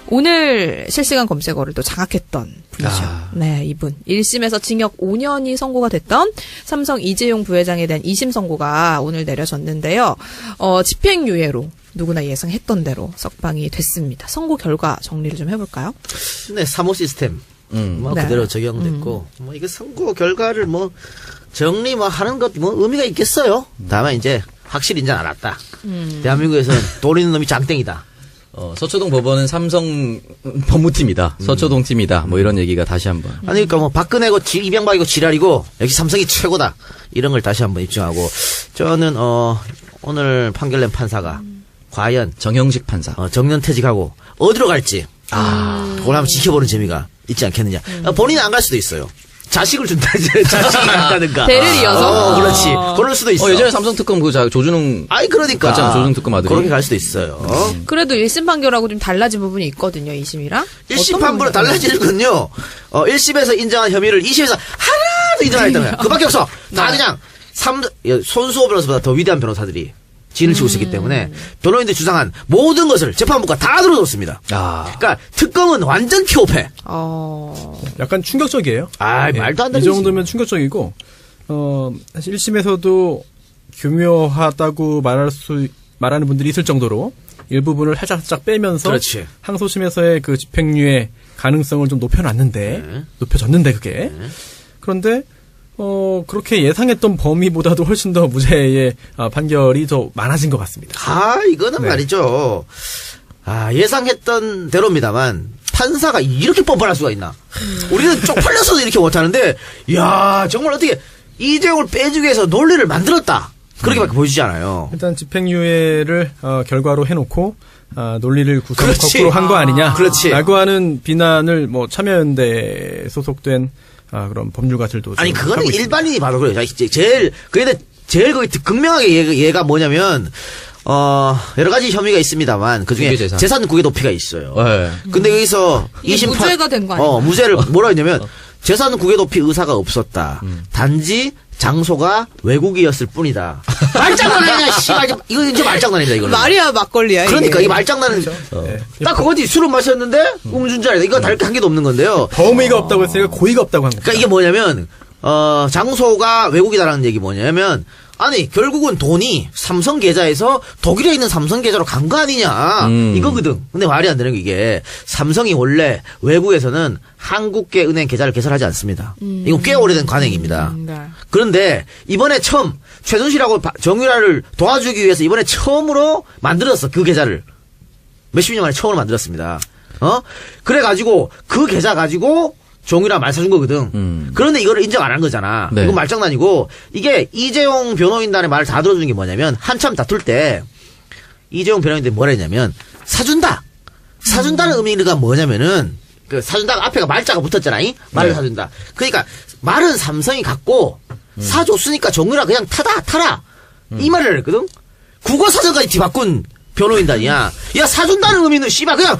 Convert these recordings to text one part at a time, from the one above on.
오늘 실시간 검색어를 또 장악했던 분이죠. 네, 이분. 1심에서 징역 5년이 선고가 됐던 삼성 이재용 부회장에 대한 2심 선고가 오늘 내려졌는데요. 집행유예로 누구나 예상했던 대로 석방이 됐습니다. 선고 결과 정리를 좀 해볼까요? 네, 사모 시스템. 그대로 적용됐고, 이게 선고 결과를 정리 하는 것, 의미가 있겠어요? 다만 이제, 확실히 이제 알았다. 대한민국에서는 돈 있는 놈이 장땡이다. 서초동 법원은 삼성 법무팀이다. 서초동 팀이다. 이런 얘기가 다시 한번. 아니, 그러니까 박근혜고 이명박이고 지랄이고, 역시 삼성이 최고다. 이런 걸 다시 한번 입증하고, 저는, 오늘 판결 낸 판사가, 과연. 정형식 판사. 정년퇴직하고, 어디로 갈지. 그걸 한번 지켜보는 재미가 있지 않겠느냐. 본인은 안 갈 수도 있어요. 자식을 준다든지, 자식이 간다든가. 대를 이어서? 그렇지. 그럴 수도 있어. 예전에 삼성특검 조준웅. 그러니까. 조준특검 아들이. 그렇게 갈 수도 있어요. 그래도 1심 판결하고 좀 달라진 부분이 있거든요, 2심이랑. 1심 판결은 달라지는 건요, 1심에서 인정한 혐의를 2심에서 하나도 인정 안 했다는 거야. 그밖에 없어. 다 그냥, 손수호 변호사보다 더 위대한 변호사들이 진을 치고 있었기 때문에 변호인들이 주장한 모든 것을 재판부가 다 들어줬습니다. 그러니까 특검은 완전 피오패. 약간 충격적이에요. 말도 안 되지. 이 정도면 충격적이고, 사실 1심에서도 교묘하다고 말하는 분들이 있을 정도로 일부분을 살짝 빼면서 그렇지. 항소심에서의 그 집행유예 가능성을 좀 높여졌는데 그게. 그런데 그렇게 예상했던 범위보다도 훨씬 더 무죄의 판결이 더 많아진 것 같습니다. 이거는 말이죠. 예상했던 대로입니다만, 판사가 이렇게 뻔뻔할 수가 있나. 우리는 쪽팔려서도 이렇게 못하는데, 정말 어떻게, 이재용을 빼주기 위해서 논리를 만들었다. 그렇게밖에 보여주지 않아요. 일단 집행유예를 결과로 해놓고, 논리를 거꾸로 한 거 아니냐. 그렇지. 라고 하는 비난을 참여연대에 소속된 그런 법률가들도. 그거는 일반인이 봐도 그래요. 그런데 제일 거기 극명하게 얘가 뭐냐면, 여러 가지 혐의가 있습니다만, 그 중에 재산 국외 도피가 있어요. 네. 근데 여기서 무죄가 된 거 아니에요? 무죄를 뭐라 했냐면, 재산 국외 도피 의사가 없었다. 단지 장소가 외국이었을 뿐이다. 말장난이냐, 씨발. 이거 이제 말장난이다, 이거는. 말이야, 막걸리야. 그러니까, 이 말장난은. 딱 그거지. 술은 마셨는데, 음주운전이다. 이거 다를 게 한 개도 없는 건데요. 범의가 없다고 했으니까 고의가 없다고 한 거죠. 그러니까 이게 뭐냐면, 장소가 외국이다라는 얘기 뭐냐면, 결국은 돈이 삼성 계좌에서 독일에 있는 삼성 계좌로 간 거 아니냐. 이거거든. 근데 말이 안 되는 게 이게, 삼성이 원래 외국에서는 한국계 은행 계좌를 개설하지 않습니다. 이건 꽤 오래된 관행입니다. 그런데 이번에 처음, 최순실하고 정유라를 도와주기 위해서 이번에 처음으로 만들었어. 그 계좌를. 몇십 년 만에 처음으로 만들었습니다. 그래가지고, 그 계좌 가지고, 정유라 말 사준 거거든. 그런데 이거를 인정 안 한 거잖아. 네. 이건 말장난이고, 이게 이재용 변호인단의 말을 다 들어주는 게 뭐냐면, 한참 다툴 때, 이재용 변호인들이 뭐라 했냐면, 사준다! 사준다는 의미가 뭐냐면은, 사준다가 앞에가 말자가 붙었잖아. 말을 사준다. 그러니까, 말은 삼성이 갖고, 사줬으니까 정유라 그냥 타라! 이 말을 했거든? 국어사전까지 뒤바꾼 변호인단이야. 사준다는 의미는 씨발 그냥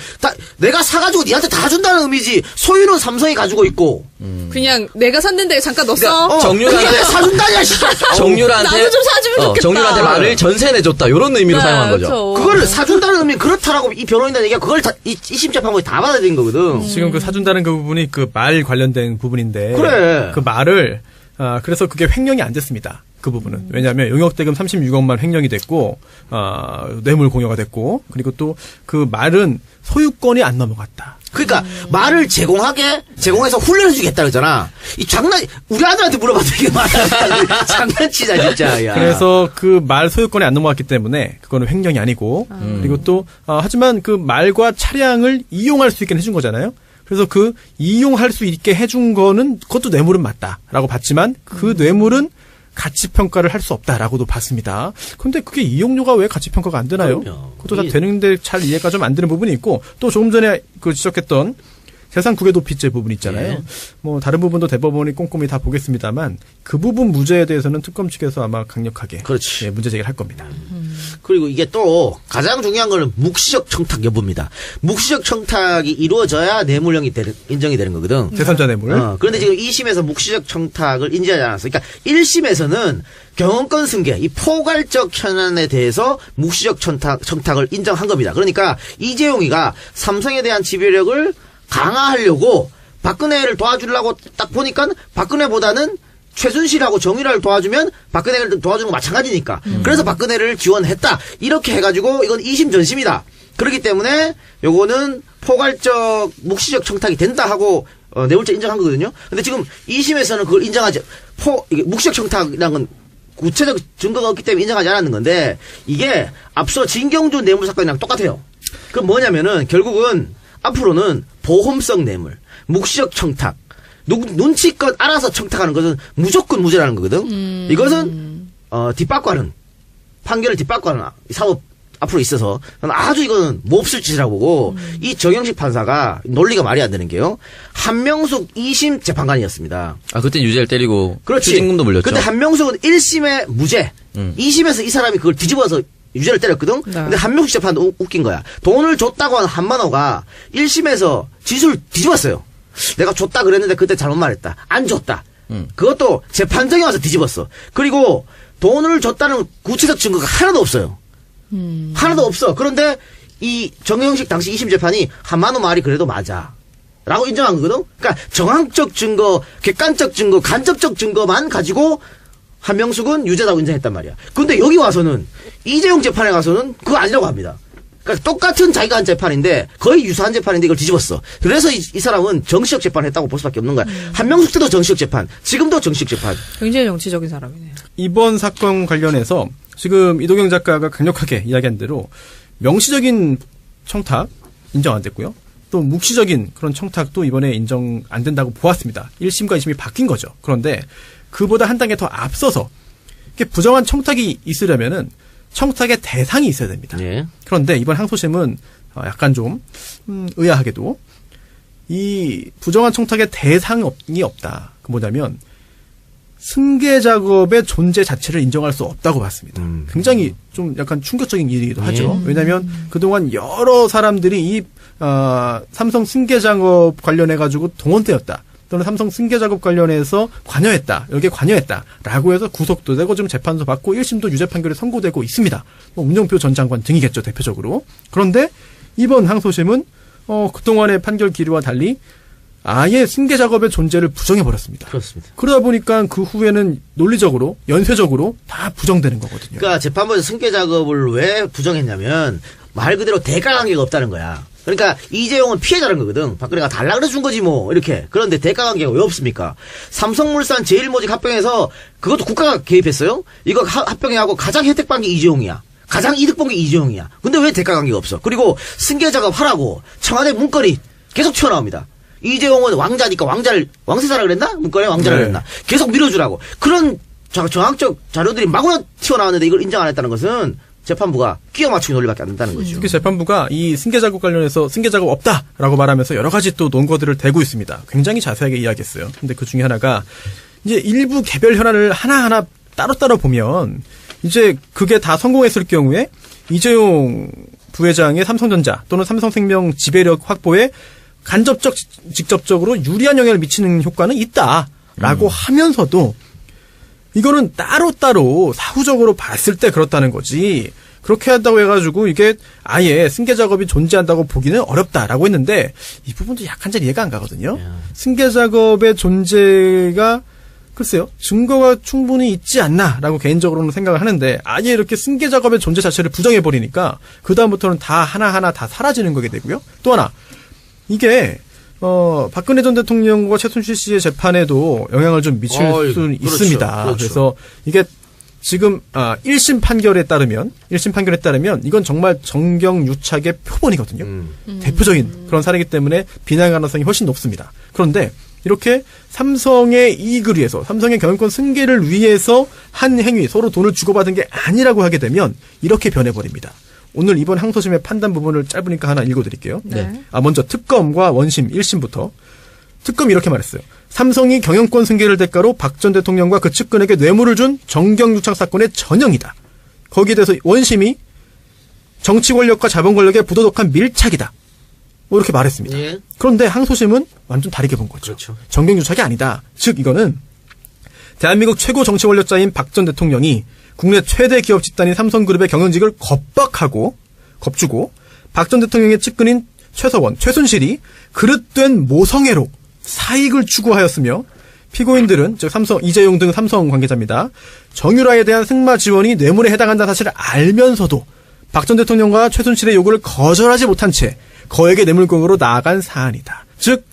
내가 사가지고 니한테 다 준다는 의미지. 소유는 삼성이 가지고 있고. 그냥 내가 샀는데 잠깐 넣었어. 정유라한테 사준다냐 씨발. 정유라한테 나도 좀 사주면 좋겠다. 정유라한테 말을 전세 내줬다. 이런 의미로 사용한 거죠. 그렇죠. 그거를 사준다는 의미 그렇다라고 이 변호인단 얘기가 그걸 다 이심 재판부에 다 받아들인 거거든. 지금 그 사준다는 그 부분이 그 말 관련된 부분인데. 그래. 그 말을 그래서 그게 횡령이 안 됐습니다. 그 부분은. 왜냐하면 용역대금 36억만 횡령이 됐고, 뇌물 공여가 됐고, 그리고 또 그 말은 소유권이 안 넘어갔다. 그러니까 말을 제공해서 훈련해주겠다 그러잖아. 이 우리 아들한테 물어봐도 이게 장난치자 진짜. 야. 그래서 그 말 소유권이 안 넘어갔기 때문에 그거는 횡령이 아니고, 그리고 또 하지만 그 말과 차량을 이용할 수 있게 해준 거잖아요. 그래서 그 이용할 수 있게 해준 거는 그것도 뇌물은 맞다라고 봤지만 그 뇌물은 가치평가를 할 수 없다라고도 봤습니다. 그런데 그게 이용료가 왜 가치평가가 안 되나요? 그것도 다 되는데 잘 이해가 좀 안 되는 부분이 있고, 또 조금 전에 그 지적했던 재산 국외 도피죄 부분 있잖아요. 예. 뭐 다른 부분도 대법원이 꼼꼼히 다 보겠습니다만 그 부분 무죄에 대해서는 특검 측에서 아마 강력하게 그렇지. 예, 문제 제기를 할 겁니다. 그리고 이게 또 가장 중요한 거는 묵시적 청탁 여부입니다. 묵시적 청탁이 이루어져야 뇌물형이 인정이 되는 거거든. 제3자 뇌물. 그런데 지금 2심에서 묵시적 청탁을 인지하지 않았어. 그러니까 1심에서는 경영권 승계, 이 포괄적 현안에 대해서 묵시적 청탁을 인정한 겁니다. 그러니까 이재용이가 삼성에 대한 지배력을 강화하려고 박근혜를 도와주려고 딱 보니까 박근혜보다는 최순실하고 정유라를 도와주면 박근혜를 도와주는 거 마찬가지니까. 그래서 박근혜를 지원했다. 이렇게 해가지고 이건 2심 전심이다. 그렇기 때문에 요거는 포괄적 묵시적 청탁이 된다 하고 뇌물죄 인정한 거거든요. 근데 지금 2심에서는 그걸 인정하지 이게 묵시적 청탁이라는 건 구체적 증거가 없기 때문에 인정하지 않았는 건데 이게 앞서 진경준 뇌물 사건이랑 똑같아요. 그럼 뭐냐면은 결국은 앞으로는 보험성 뇌물, 묵시적 청탁, 눈치껏 알아서 청탁하는 것은 무조건 무죄라는 거거든. 이것은 뒷박과는 판결을 뒷박과는 사법 앞으로 있어서 아주 이거는 몹쓸 짓이라고 보고 이 정영식 판사가 논리가 말이 안 되는 게요. 한명숙 2심 재판관이었습니다. 아, 그땐 유죄를 때리고 그렇지. 추징금도 물렸죠. 근데 한명숙은 1심에 무죄, 2심에서 이 사람이 그걸 뒤집어서 유죄를 때렸거든. 네. 근데 한명숙 재판도 웃긴 거야. 돈을 줬다고 한 한만호가 1심에서 지수를 뒤집었어요. 내가 줬다 그랬는데 그때 잘못 말했다. 안 줬다. 그것도 재판정에 와서 뒤집었어. 그리고 돈을 줬다는 구체적 증거가 하나도 없어요. 하나도 없어. 그런데 이 정영식 당시 2심 재판이 한만호 말이 그래도 맞아. 라고 인정한 거거든. 그러니까 정황적 증거, 객관적 증거, 간접적 증거만 가지고 한명숙은 유죄라고 인정했단 말이야. 근데 여기 와서는 이재용 재판에 가서는 그거 아니라고 합니다. 그러니까 똑같은 자기가 한 재판인데 거의 유사한 재판인데 이걸 뒤집었어. 그래서 이 사람은 정치적 재판을 했다고 볼 수밖에 없는 거야. 한명숙 때도 정치적 재판, 지금도 정치적 재판. 굉장히 정치적인 사람이네요. 이번 사건 관련해서 지금 이도경 작가가 강력하게 이야기한 대로 명시적인 청탁 인정 안 됐고요. 또 묵시적인 그런 청탁도 이번에 인정 안 된다고 보았습니다. 1심과 2심이 바뀐 거죠. 그런데 그보다 한 단계 더 앞서서 이렇게 부정한 청탁이 있으려면은 청탁의 대상이 있어야 됩니다. 예. 그런데 이번 항소심은 약간 좀 의아하게도 이 부정한 청탁의 대상이 없다. 그 뭐냐면 승계 작업의 존재 자체를 인정할 수 없다고 봤습니다. 굉장히 좀 약간 충격적인 일이기도 하죠. 왜냐하면 그동안 여러 사람들이 이 삼성 승계 작업 관련해 가지고 동원되었다. 또는 삼성 승계 작업 관련해서 관여했다. 여기에 관여했다라고 해서 구속도 되고 지금 재판도 받고 1심도 유죄 판결이 선고되고 있습니다. 뭐 문정표 전 장관 등이겠죠, 대표적으로. 그런데 이번 항소심은 그동안의 판결 기류와 달리 아예 승계 작업의 존재를 부정해 버렸습니다. 그렇습니다. 그러다 보니까 그 후에는 논리적으로, 연쇄적으로 다 부정되는 거거든요. 그러니까 재판부에서 승계 작업을 왜 부정했냐면 말 그대로 대가 관계가 없다는 거야. 그러니까 이재용은 피해자라는 거거든. 박근혜가 달라 그래 준 거지 뭐 이렇게. 그런데 대가 관계가 왜 없습니까? 삼성물산 제일모직 합병해서 그것도 국가가 개입했어요. 이거 합병해하고 가장 혜택 받은 게 이재용이야. 가장 이득 본 게 이재용이야. 근데 왜 대가 관계가 없어? 그리고 승계 작업 하라고 청와대 문건이 계속 튀어나옵니다. 이재용은 왕자니까 왕세자라 그랬나? 문건에 왕자라 그랬나? 계속 밀어주라고. 그런 정황적 자료들이 마구나 튀어나왔는데 이걸 인정 안 했다는 것은 재판부가 끼워 맞추기 논리밖에 안 된다는 거죠. 특히 재판부가 이 승계 작업 관련해서 승계 작업 없다라고 말하면서 여러 가지 또 논거들을 대고 있습니다. 굉장히 자세하게 이야기했어요. 근데 그 중에 하나가 이제 일부 개별 현안을 하나하나 따로따로 보면 이제 그게 다 성공했을 경우에 이재용 부회장의 삼성전자 또는 삼성생명 지배력 확보에 간접적, 직접적으로 유리한 영향을 미치는 효과는 있다라고 하면서도 이거는 따로따로 사후적으로 봤을 때 그렇다는 거지. 그렇게 한다고 해가지고 이게 아예 승계 작업이 존재한다고 보기는 어렵다라고 했는데 이 부분도 약간 잘 이해가 안 가거든요. 승계 작업의 존재가 글쎄요. 증거가 충분히 있지 않나라고 개인적으로는 생각을 하는데 아예 이렇게 승계 작업의 존재 자체를 부정해버리니까 그다음부터는 다 하나하나 다 사라지는 거게 되고요. 또 하나 이게 박근혜 전 대통령과 최순실 씨의 재판에도 영향을 좀 미칠 수 있습니다. 그렇죠. 그래서 이게 지금 1심 판결에 따르면 이건 정말 정경유착의 표본이거든요. 대표적인 그런 사례이기 때문에 비난 가능성이 훨씬 높습니다. 그런데 이렇게 삼성의 이익을 위해서 삼성의 경영권 승계를 위해서 한 행위 서로 돈을 주고받은 게 아니라고 하게 되면 이렇게 변해버립니다. 오늘 이번 항소심의 판단 부분을 짧으니까 하나 읽어드릴게요. 네. 먼저 특검과 원심 1심부터. 특검이 이렇게 말했어요. 삼성이 경영권 승계를 대가로 박 전 대통령과 그 측근에게 뇌물을 준 정경유착 사건의 전형이다. 거기에 대해서 원심이 정치 권력과 자본 권력의 부도덕한 밀착이다. 뭐 이렇게 말했습니다. 예. 그런데 항소심은 완전 다르게 본 거죠. 그렇죠. 정경유착이 아니다. 즉 이거는 대한민국 최고 정치 권력자인 박 전 대통령이 국내 최대 기업 집단인 삼성그룹의 경영직을 겁주고 박 전 대통령의 측근인 최서원, 최순실이 그릇된 모성애로 사익을 추구하였으며 피고인들은 즉 삼성 이재용 등 삼성 관계자입니다. 정유라에 대한 승마 지원이 뇌물에 해당한다는 사실을 알면서도 박 전 대통령과 최순실의 요구를 거절하지 못한 채 거액의 뇌물공으로 나아간 사안이다. 즉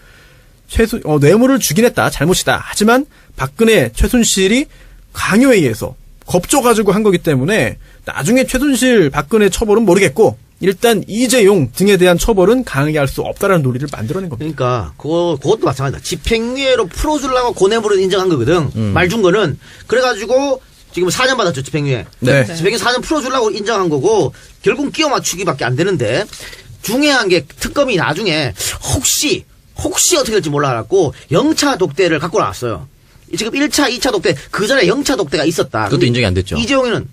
뇌물을 주긴 했다. 잘못이다. 하지만 박근혜, 최순실이 강요에 의해서 겁줘가지고 한 거기 때문에 나중에 최순실, 박근혜 처벌은 모르겠고 일단 이재용 등에 대한 처벌은 강하게 할 수 없다라는 논리를 만들어낸 겁니다. 그러니까 그것도 마찬가지다. 집행유예로 풀어주려고 고뇌물을 인정한 거거든. 말 준 거는. 그래가지고 지금 4년 받았죠, 집행유예. 네. 집행유예 4년 풀어주려고 인정한 거고 결국 끼워 맞추기밖에 안 되는데 중요한 게 특검이 나중에 혹시 어떻게 될지 몰라갖고 영차 독대를 갖고 나왔어요. 지금 1차, 2차 독대, 그 전에 영차 독대가 있었다. 그것도 인정이 안 됐죠. 이재용이는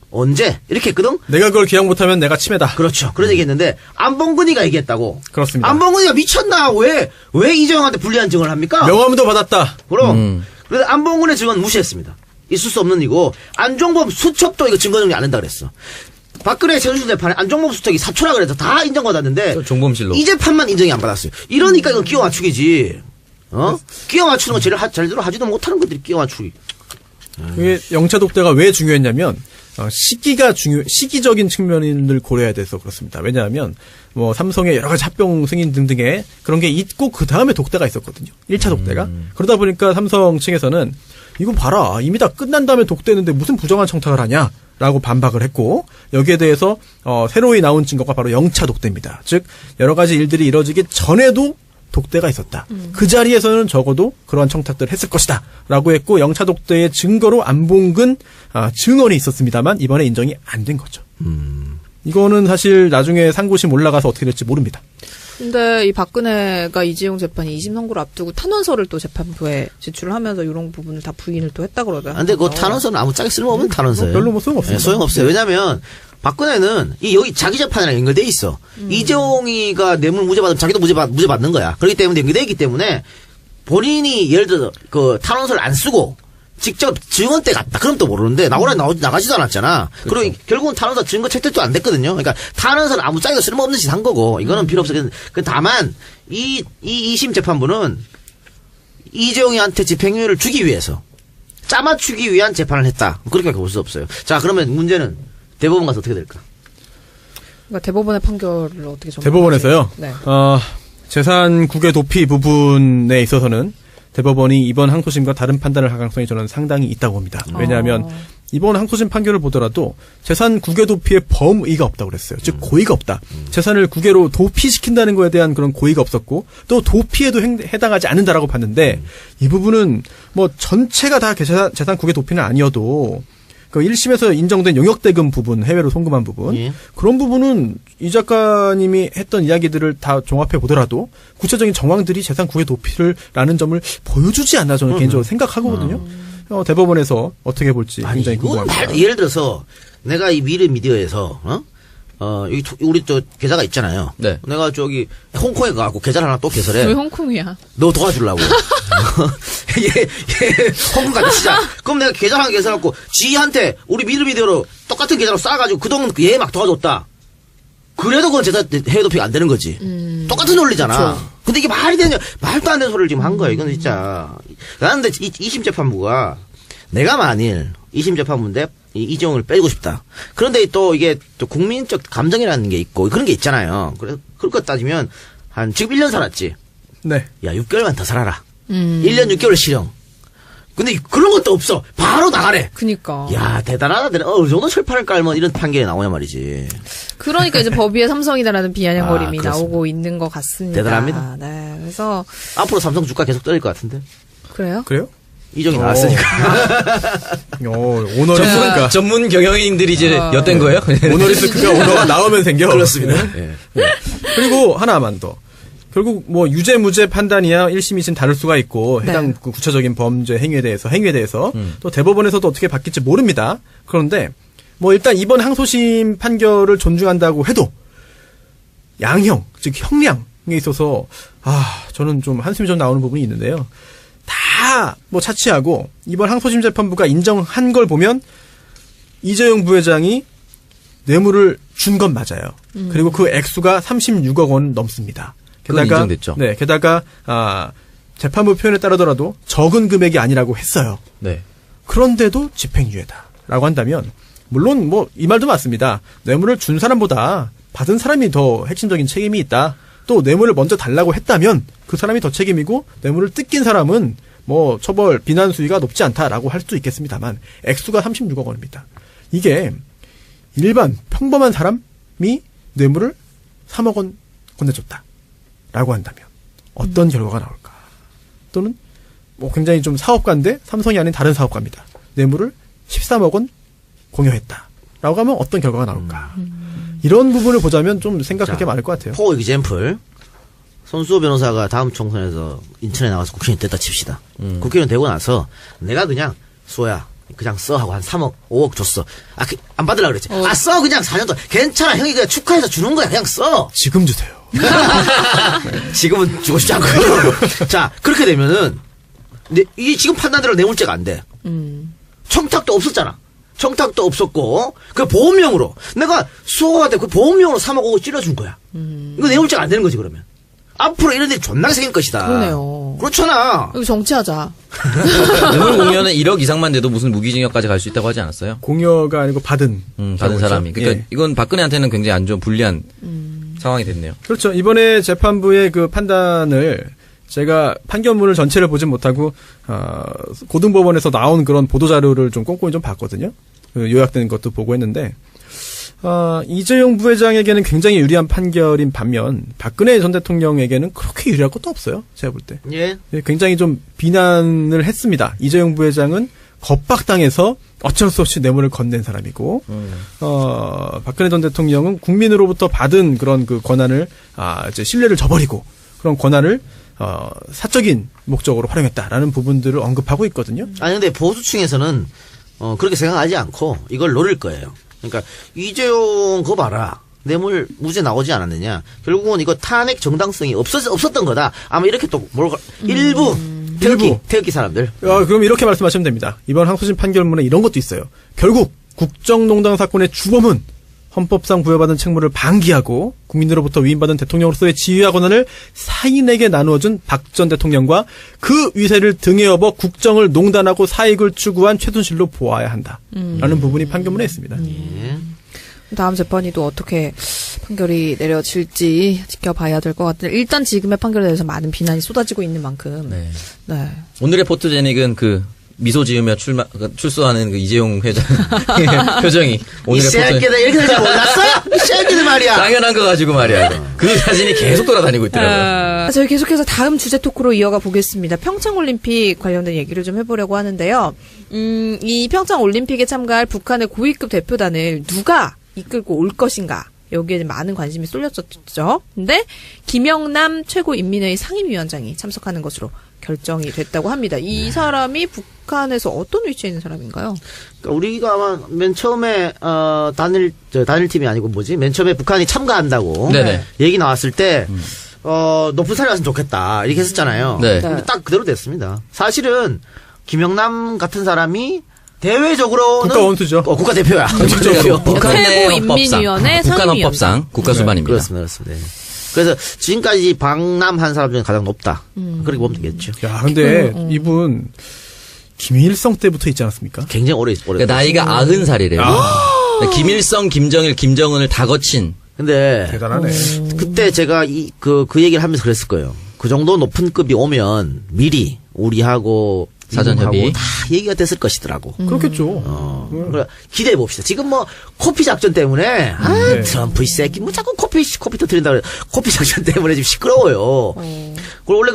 언제? 이렇게 했거든? 내가 그걸 기억 못하면 내가 침해다. 그렇죠. 그런 얘기 했는데, 안봉근이가 얘기했다고. 그렇습니다. 안봉근이가 미쳤나? 왜 이재용한테 불리한 증언을 합니까? 명함도 받았다. 그럼. 그래서 안봉근의 증언 무시했습니다. 있을 수 없는 이고, 안종범 수첩도 이거 증거 정리 안 한다 그랬어. 박근혜 최순실 재판에 안종범 수첩이 사초라 그래서 다 인정받았는데, 종범실로. 이 재판만 인정이 안 받았어요. 이러니까 이건 끼워 맞추기지. 끼워 맞추는 거 제대로 하지도 못하는 것들이 끼워 맞추기. 이게 영차 독대가 왜 중요했냐면 시기적인 측면을 고려해야 돼서 그렇습니다. 왜냐하면 뭐 삼성의 여러 가지 합병 승인 등등의 그런 게 있고 그 다음에 독대가 있었거든요. 1차 독대가. 그러다 보니까 삼성 측에서는 이거 봐라. 이미 다 끝난 다음에 독대했는데 무슨 부정한 청탁을 하냐? 라고 반박을 했고 여기에 대해서 새로이 나온 증거가 바로 영차 독대입니다. 즉 여러 가지 일들이 이뤄지기 전에도 독대가 있었다. 그 자리에서는 적어도 그러한 청탁들을 했을 것이다. 라고 했고 영차 독대의 증거로 안봉근 증언이 있었습니다만 이번에 인정이 안 된 거죠. 이거는 사실 나중에 상고심 올라가서 어떻게 될지 모릅니다. 근데 이 박근혜가 이재용 재판이 2심 선고를 앞두고 탄원서를 또 재판부에 제출을 하면서 이런 부분을 다 부인을 또 했다 그러더라고요. 근데 그 탄원서는 아무 짝에 쓸모없는 탄원서예요. 별로 뭐 소용없습니다. 네, 소용없어요. 왜냐면 박근혜는 여기 자기 재판이랑 연결돼 있어. 이재용이가 뇌물 무죄 받으면 자기도 무죄 받는 거야. 그렇기 때문에 연결돼 있기 때문에 본인이 예를 들어 그 탄원서를 안 쓰고 직접 증언대 갔다. 그럼 또 모르는데 나가지도 않았잖아. 그렇죠. 그리고 결국은 탄원서 증거 채택도 안 됐거든요. 그러니까 탄원서는 아무 짝에도 쓸모없는 짓 한 거고 이거는 필요 없어. 다만 이 2심 재판부는 이재용이한테 집행유예를 주기 위해서 짜맞추기 위한 재판을 했다. 그렇게밖에 볼 수 없어요. 자, 그러면 문제는 대법원 가서 어떻게 될까? 그러니까 대법원의 판결을 어떻게 전망하세요? 대법원에서요. 네. 재산 국외 도피 부분에 있어서는 대법원이 이번 항소심과 다른 판단을 할 가능성이 저는 상당히 있다고 봅니다. 왜냐하면 이번 항소심 판결을 보더라도 재산 국외 도피의 범의가 없다고 그랬어요. 즉 고의가 없다. 재산을 국외로 도피시킨다는 거에 대한 그런 고의가 없었고 또 도피에도 해당하지 않는다라고 봤는데 이 부분은 뭐 전체가 다 재산 국외 도피는 아니어도 그 1심에서 인정된 용역대금 부분, 해외로 송금한 부분, 예. 그런 부분은 이 작가님이 했던 이야기들을 다 종합해 보더라도 구체적인 정황들이 재산 국외 도피라는 점을 보여주지 않나 저는 개인적으로 생각하거든요. 대법원에서 어떻게 볼지 굉장히 궁금합니다. 예를 들어서 내가 이 미래 미디어에서 우리 저 계좌가 있잖아요. 네. 내가 저기 홍콩에 가고 계좌를 하나 또 개설해. 왜 홍콩이야? 너 도와주려고. 얘 홍콩 가자 시작. 그럼 내가 계좌 하나 개설하고 지한테 우리 미드미디어로 똑같은 계좌로 쌓아가지고 그동안 얘 막 도와줬다. 그래도 그건 재산 해외 도피가 안 되는 거지. 똑같은 논리잖아. 그쵸. 근데 이게 말이 되냐? 말도 안 되는 소리를 지금 한 거야. 이건 진짜. 나는 근데 2심 재판부가 내가 만일 2심 재판부인데 이재용을 빼고 싶다. 그런데 또 이게 또 국민적 감정이라는 게 있고 그런 게 있잖아요. 그래서 그럴 것 따지면 지금 1년 살았지. 네. 야 6개월만 더 살아라. 1년 6개월 실형. 근데 그런 것도 없어. 바로 나가래. 그니까. 야 대단하다. 어느 정도 철판을 깔면 이런 판결이 나오냐 말이지. 그러니까 이제 법 위에 삼성이다라는 비아냥거림이 그렇습니다. 나오고 있는 것 같습니다. 대단합니다. 네. 그래서 앞으로 삼성 주가 계속 떨릴 것 같은데. 그래요? 그래요? 이종이 나왔으니까. 오너리스크가 전문 경영인들이 이제 엿댄 거예요? 오너리스크가 오너가 나오면 생겨. 그렇습니다. 그리고 하나만 더. 결국 뭐 유죄 무죄 판단이야 1심 2심 다를 수가 있고 해당 그 구체적인 범죄 행위에 대해서 또 대법원에서도 어떻게 바뀔지 모릅니다. 그런데 뭐 일단 이번 항소심 판결을 존중한다고 해도 양형 즉 형량에 있어서 저는 좀 한숨이 좀 나오는 부분이 있는데요. 다 뭐 차치하고 이번 항소심 재판부가 인정한 걸 보면 이재용 부회장이 뇌물을 준 건 맞아요. 그리고 그 액수가 36억 원 넘습니다. 그건 인정됐죠. 네, 게다가 재판부 표현에 따르더라도 적은 금액이 아니라고 했어요. 네. 그런데도 집행유예다라고 한다면 물론 뭐 이 말도 맞습니다. 뇌물을 준 사람보다 받은 사람이 더 핵심적인 책임이 있다. 또 뇌물을 먼저 달라고 했다면 그 사람이 더 책임이고 뇌물을 뜯긴 사람은 뭐 처벌 비난 수위가 높지 않다라고 할 수도 있겠습니다만 액수가 36억 원입니다. 이게 일반 평범한 사람이 뇌물을 3억 원 건네줬다라고 한다면 어떤 결과가 나올까? 또는 뭐 굉장히 좀 사업가인데 삼성이 아닌 다른 사업가입니다. 뇌물을 13억 원 공여했다라고 하면 어떤 결과가 나올까? 이런 부분을 보자면 좀 생각할 게 많을 것 같아요. 포 이젠플. 손수호 변호사가 다음 총선에서 인천에 나가서 국회의원 됐다 칩시다. 국회의원 되고 나서 내가 그냥 수호야 그냥 써 하고 한 3억 5억 줬어. 안 받으려고 그랬지. 써 그냥 4년 동안. 괜찮아 형이 그냥 축하해서 주는 거야. 그냥 써. 지금 주세요. 지금은 주고 싶지 않고요. 자 그렇게 되면은 이게 지금 판단대로 뇌물죄가 안 돼. 청탁도 없었잖아. 청탁도 없었고 그 보험료로 내가 수호한테 그 보험료로 3억 5억 찔러준 거야. 이거 뇌물죄가 안 되는 거지 그러면. 앞으로 이런 일이 존나게 생길 것이다. 그러네요. 그렇잖아. 여기 정치하자. 뇌물 공여는 1억 이상만 돼도 무슨 무기징역까지 갈 수 있다고 하지 않았어요? 공여가 아니고 받은 사람이. 그러니까 예. 이건 박근혜한테는 굉장히 안 좋은 불리한 상황이 됐네요. 그렇죠. 이번에 재판부의 그 판단을 제가 판결문을 전체를 보진 못하고 고등법원에서 나온 그런 보도자료를 좀 꼼꼼히 좀 봤거든요. 그 요약된 것도 보고 했는데 이재용 부회장에게는 굉장히 유리한 판결인 반면 박근혜 전 대통령에게는 그렇게 유리할 것도 없어요. 제가 볼 때. 예. 굉장히 좀 비난을 했습니다. 이재용 부회장은 겁박당해서 어쩔 수 없이 뇌물을 건넨 사람이고 박근혜 전 대통령은 국민으로부터 받은 그런 그 권한을 이제 신뢰를 저버리고 그런 권한을 사적인 목적으로 활용했다라는 부분들을 언급하고 있거든요. 아니 근데 보수층에서는 그렇게 생각하지 않고 이걸 노릴 거예요. 그러니까 이재용 그거 봐라. 뇌물 무죄 나오지 않았느냐. 결국은 이거 탄핵 정당성이 없었던 거다. 아마 이렇게 또 일부 태극기 사람들. 그럼 이렇게 말씀하시면 됩니다. 이번 항소심 판결문에 이런 것도 있어요. 결국 국정농단 사건의 주범은 헌법상 부여받은 책무를 방기하고 국민으로부터 위임받은 대통령으로서의 지위와 권한을 사인에게 나누어준 박 전 대통령과 그 위세를 등에 업어 국정을 농단하고 사익을 추구한 최순실로 보아야 한다라는 부분이 판결문에 있습니다. 다음 재판이 또 어떻게 판결이 내려질지 지켜봐야 될 것 같은데 일단 지금의 판결에 대해서 많은 비난이 쏟아지고 있는 만큼 네. 오늘의 포토제닉은 그 미소 지으며 출소하는 그 이재용 회장 표정이 오늘의 이 새끼들 이렇게 될 줄 몰랐어? 이 새끼들 말이야. 당연한 거 가지고 말이야. 그 사진이 계속 돌아다니고 있더라고요. 저희 계속해서 다음 주제 토크로 이어가 보겠습니다. 평창올림픽 관련된 얘기를 좀 해보려고 하는데요. 이 평창올림픽에 참가할 북한의 고위급 대표단을 누가 이끌고 올 것인가? 여기에 많은 관심이 쏠렸었죠. 근데 김영남 최고인민회의 상임위원장이 참석하는 것으로 결정이 됐다고 합니다. 이 사람이 북한에서 어떤 위치에 있는 사람인가요? 그러니까 우리가 아마 맨 처음에 단일팀이 아니고 맨 처음에 북한이 참가한다고 얘기 나왔을 때 높은 사람이 왔으면 좋겠다 이렇게 했었잖아요. 네. 근데 딱 그대로 됐습니다. 사실은 김영남 같은 사람이 대외적으로는 국가 원수죠. 국가대표야. 최고인민위원회 북한 헌법상 국가수반입니다. 그렇습니다. 그래서 지금까지 방남한 사람 중에 가장 높다. 그렇게 보면 되겠죠. 야, 근데 이분 김일성 때부터 있지 않았습니까? 굉장히 오래. 그러니까 나이가 90살이래요. 김일성, 김정일, 김정은을 다 거친. 근데 대단하네. 그때 제가 그 얘기를 하면서 그랬을 거예요. 그 정도 높은 급이 오면 미리 우리하고 사전협의 다 얘기가 됐을 것이더라고. 그렇겠죠. 그래, 기대해 봅시다. 지금 코피 작전 때문에 트럼프 이 새끼 자꾸 코피 터뜨린다 그래. 코피 작전 때문에 지금 시끄러워요. 그리고 원래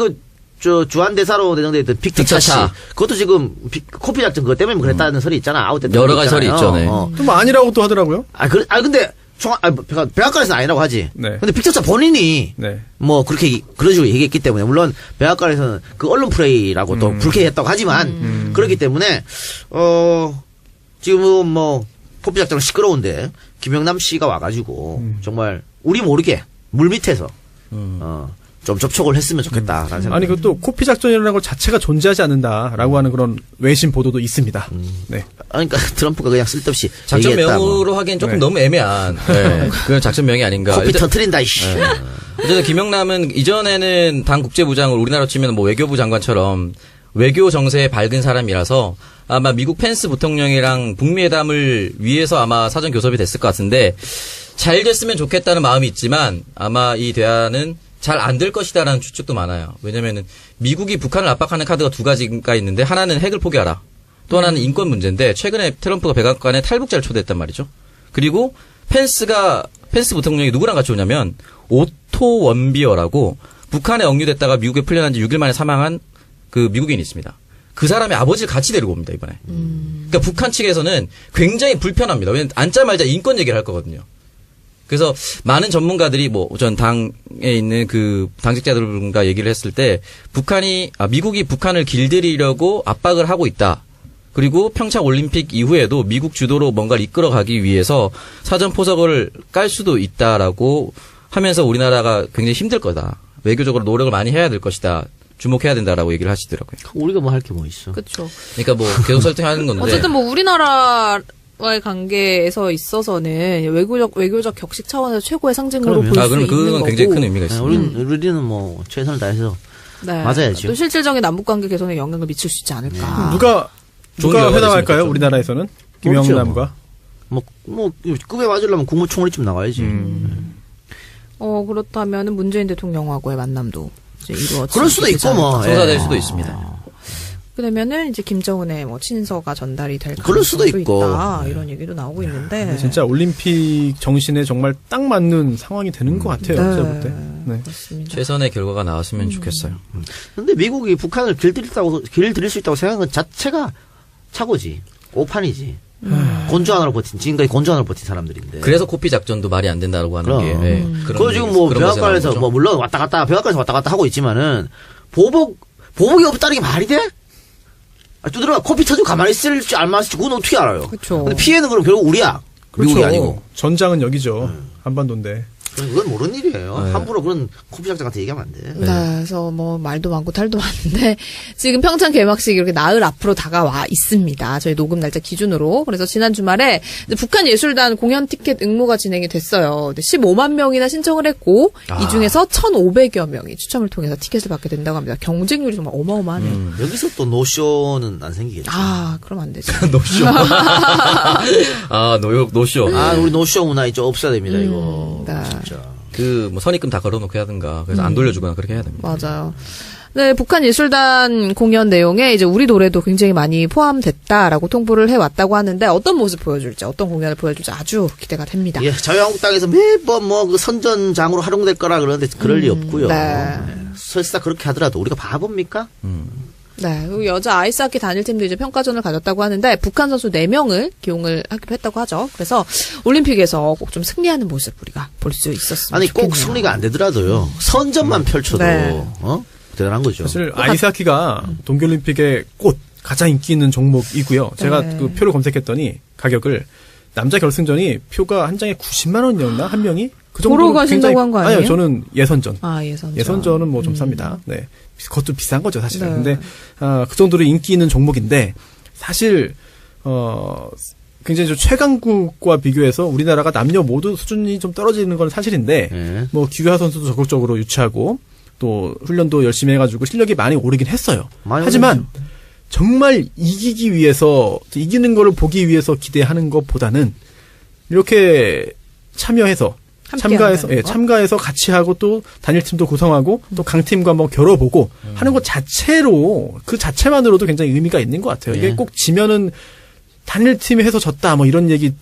주한 대사로 대정돼 있던 빅터 씨. 그것도 지금 코피 작전 그것 때문에 그랬다는 설이 있잖아. 아웃 때 여러 가지 설이 있죠. 네. 또 뭐 아니라고 또 하더라고요. 근데 백악관에서는 아니라고 하지. 네. 근데 빅터차 본인이 네. 뭐 그런 식으로 얘기했기 때문에 물론 백악관에서는 그 언론 플레이라고 또 불쾌했다고 하지만 그렇기 때문에 지금 뭐 코피 작전은 시끄러운데 김영남 씨가 와가지고 정말 우리 모르게 물 밑에서 좀 접촉을 했으면 좋겠다라는 생각. 아니 그것도 코피 작전이라는 것 자체가 존재하지 않는다라고 하는 그런 외신 보도도 있습니다. 네. 그러니까 트럼프가 그냥 쓸데없이 작전명으로 뭐. 하기엔 조금 너무 애매한 그런 작전명이 아닌가. 코피 터트린다 이씨. 어쨌든 김영남은 이전에는 당 국제부장을 우리나라로 치면 뭐 외교부 장관처럼 외교 정세에 밝은 사람이라서 아마 미국 펜스 부통령이랑 북미 회담을 위해서 아마 사전 교섭이 됐을 것 같은데 잘 됐으면 좋겠다는 마음이 있지만 아마 이 대화는 잘 안 될 것이다라는 추측도 많아요. 왜냐면은 미국이 북한을 압박하는 카드가 두 가지가 있는데 하나는 핵을 포기하라. 또 하나는 인권 문제인데 최근에 트럼프가 백악관에 탈북자를 초대했단 말이죠. 그리고 펜스 부통령이 누구랑 같이 오냐면 오토 원비어라고 북한에 억류됐다가 미국에 풀려난 지 6일 만에 사망한 그 미국인이 있습니다. 그 사람의 아버지를 같이 데리고 옵니다, 이번에. 그러니까 북한 측에서는 굉장히 불편합니다. 왜냐면 앉자마자 인권 얘기를 할 거거든요. 그래서 많은 전문가들이 전 당에 있는 그 당직자들과 얘기를 했을 때 미국이 북한을 길들이려고 압박을 하고 있다. 그리고 평창 올림픽 이후에도 미국 주도로 뭔가를 이끌어가기 위해서 사전 포석을 깔 수도 있다라고 하면서 우리나라가 굉장히 힘들 거다. 외교적으로 노력을 많이 해야 될 것이다. 주목해야 된다라고 얘기를 하시더라고요. 우리가 뭐 할 게 뭐 있어. 그렇죠. 그러니까 뭐 계속 설득하는 건데. 어쨌든 뭐 우리나라와의 관계에서 있어서는 외교적 격식 차원에서 최고의 상징으로 볼 수 있는 거고. 그건 굉장히 큰 의미가 있습니다. 우리는 뭐 최선을 다해서 네. 맞아야죠. 또 실질적인 남북관계 개선에 영향을 미칠 수 있지 않을까. 누가 회담할까요? 우리나라에서는 김영남과 뭐 급에 맞으려면 국무총리쯤 나가야지. 그렇다면은 문재인 대통령하고의 만남도 이제 이루어지지. 그럴 수도 있고 뭐 성사될 수도 있습니다. 그러면은 이제 김정은의 뭐 친서가 전달이 될 그럴 수도 있고 있다. 이런 얘기도 나오고 있는데. 진짜 올림픽 정신에 정말 딱 맞는 상황이 되는 것 같아요. 제가 볼 때. 네. 그렇습니다. 최선의 결과가 나왔으면 좋겠어요. 근데 미국이 북한을 길들일 수 있다고 생각하는 것 자체가 착오지. 오판이지. 지금까지 건조 하나로 버틴 사람들인데. 그래서 코피 작전도 말이 안 된다고 하는 게. 네, 그거 지금 뭐 백악관에서 뭐 물론 백악관에서 왔다 갔다 하고 있지만은 보복이 없다는 게 말이 돼? 두드러가 코피 터지고 가만히 있을 줄 알만했지 그건 어떻게 알아요? 그렇죠. 근데 피해는 그럼 결국 우리야. 그렇죠. 미국이 아니고. 전장은 여기죠. 한반도인데. 그건 모르는 일이에요. 함부로 그런 코피 작전한테 얘기하면 안 돼. 네, 그래서 뭐 말도 많고 탈도 많은데 지금 평창 개막식이 이렇게 나흘 앞으로 다가와 있습니다. 저희 녹음 날짜 기준으로. 그래서 지난 주말에 북한 예술단 공연 티켓 응모가 진행이 됐어요. 15만 명이나 신청을 했고 이 중에서 1,500여 명이 추첨을 통해서 티켓을 받게 된다고 합니다. 경쟁률이 정말 어마어마하네요. 여기서 또 노쇼는 안 생기겠죠. 그럼 안 되죠. 노쇼. 노쇼. 우리 노쇼 문화 이제 없어야 됩니다, 이거. 네. 진짜. 뭐 선입금 다 걸어놓고 하든가 그래서 안 돌려주거나 그렇게 해야 됩니다. 맞아요. 네, 북한 예술단 공연 내용에 이제 우리 노래도 굉장히 많이 포함됐다라고 통보를 해왔다고 하는데 어떤 모습 보여줄지, 어떤 공연을 보여줄지 아주 기대가 됩니다. 예, 자유한국당에서 매번 그 선전장으로 활용될 거라 그러는데 그럴 리 없고요. 네. 설사 그렇게 하더라도 우리가 바보입니까? 네, 그리고 여자 아이스하키 단일팀도 이제 평가전을 가졌다고 하는데 북한 선수 4명을 기용을 하기로 했다고 하죠. 그래서 올림픽에서 꼭 좀 승리하는 모습 우리가 볼 수 있었으면 좋겠네요. 꼭 승리가 안 되더라도요. 선전만 펼쳐도 대단한 거죠. 사실 아이스하키가 동계올림픽의 가장 인기 있는 종목이고요. 제가 그 표를 검색했더니 가격을 남자 결승전이 표가 한 장에 90만 원이었나 한 명이? 그 정도로 보러 가신다고 한 거 아니에요? 아니요, 저는 예선전. 예선전은 뭐 좀 쌉니다. 네, 그것도 비싼 거죠 사실은. 근데 그 정도로 인기 있는 종목인데 사실 굉장히 좀 최강국과 비교해서 우리나라가 남녀 모두 수준이 좀 떨어지는 건 사실인데 뭐 기화 선수도 적극적으로 유치하고 또 훈련도 열심히 해가지고 실력이 많이 오르긴 했어요. 하지만 정말 이기는 거를 보기 위해서 기대하는 것보다는 이렇게 참가해서 같이 하고 또 단일팀도 구성하고 또 강팀과 뭐 겨뤄보고 하는 것 그 자체만으로도 굉장히 의미가 있는 것 같아요. 이게 꼭 지면은 단일팀이 해서 졌다 뭐 이런 얘기